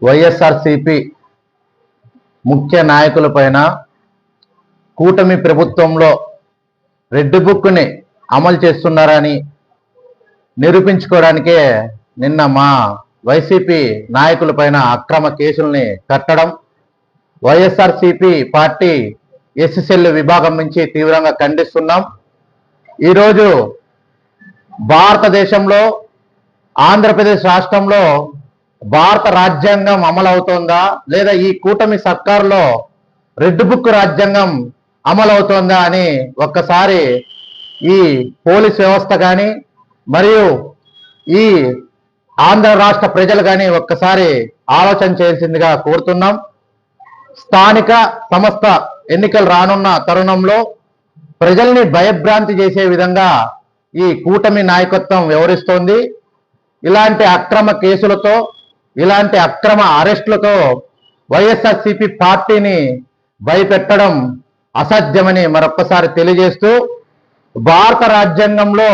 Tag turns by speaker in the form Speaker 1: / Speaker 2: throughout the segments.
Speaker 1: వైఎస్ఆర్సీపీ ముఖ్య నాయకులపైన కూటమి ప్రభుత్వంలో రెడ్ బుక్ని అమలు చేస్తున్నారని నిరూపించుకోవడానికే నిన్న మా వైసీపీ నాయకులపైన అక్రమ కేసుల్ని కట్టడం వైఎస్ఆర్సీపీ పార్టీ ఎస్సెల్ విభాగం నుంచి తీవ్రంగా ఖండిస్తున్నాం. ఈరోజు భారతదేశంలో ఆంధ్రప్రదేశ్ రాష్ట్రంలో భారత రాజ్యాంగం అమలవుతోందా లేదా ఈ కూటమి సర్కారులో రెడ్ బుక్ రాజ్యాంగం అమలవుతోందా అని ఒక్కసారి ఈ పోలీస్ వ్యవస్థ కానీ మరియు ఈ ఆంధ్ర రాష్ట్ర ప్రజలు కానీ ఒక్కసారి ఆలోచన చేయాల్సిందిగా కోరుతున్నాం. స్థానిక సంస్థ ఎన్నికలు రానున్న తరుణంలో ప్రజల్ని భయభ్రాంతి చేసే విధంగా ఈ కూటమి నాయకత్వం వ్యవహరిస్తోంది. ఇలాంటి అక్రమ కేసులతో ఇలాంటి అక్రమ అరెస్టులతో వైఎస్ఆర్సీపీ పార్టీని భయపెట్టడం అసాధ్యమని మరొక్కసారి తెలియజేస్తూ భారత రాజ్యాంగంలో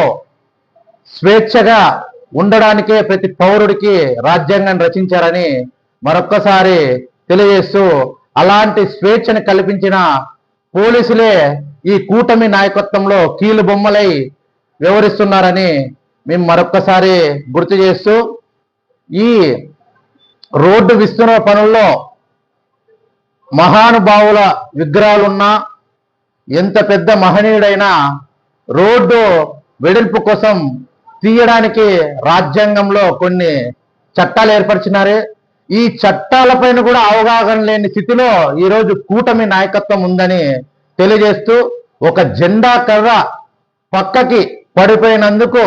Speaker 1: స్వేచ్ఛగా ఉండడానికే ప్రతి పౌరుడికి రాజ్యాంగాన్ని రచించారని మరొక్కసారి తెలియజేస్తూ అలాంటి స్వేచ్ఛను కల్పించిన పోలీసులే ఈ కూటమి నాయకత్వంలో కీలు బొమ్మలై వ్యవహరిస్తున్నారని మేము మరొక్కసారి గుర్తు చేస్తూ ఈ రోడ్డు విస్తరణ పనుల్లో మహానుభావుల విగ్రహాలున్నా ఎంత పెద్ద మహనీయుడైనా రోడ్డు వెడల్పు కోసం తీయడానికి రాజ్యాంగంలో కొన్ని చట్టాలు ఏర్పరిచినారే. ఈ చట్టాలపైన కూడా అవగాహన లేని స్థితిలో ఈరోజు కూటమి నాయకత్వం ఉందని తెలియజేస్తూ ఒక జెండా కర్ర పక్కకి పడిపోయినందుకు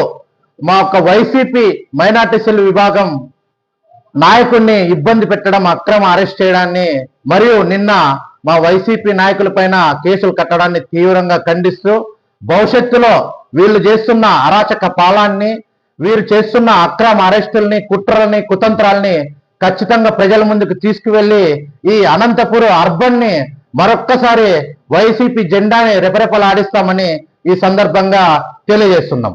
Speaker 1: మా యొక్క వైసీపీ మైనార్టీ సెల్ విభాగం నాయకుడిని ఇబ్బంది పెట్టడం, అక్రమ అరెస్ట్ చేయడాన్ని మరియు నిన్న మా వైసీపీ నాయకులపైన కేసులు కట్టడాన్ని తీవ్రంగా ఖండిస్తూ భవిష్యత్తులో వీళ్ళు చేస్తున్న అరాచక పాలనని, వీరు చేస్తున్న అక్రమ అరెస్టుల్ని, కుట్రల్ని, కుతంత్రాలని ఖచ్చితంగా ప్రజల ముందుకు తీసుకువెళ్లి ఈ అనంతపురం అర్బన్ని మరొక్కసారి వైసీపీ జెండాని రెపరెపలాడిస్తామని ఈ సందర్భంగా తెలియజేస్తున్నాం.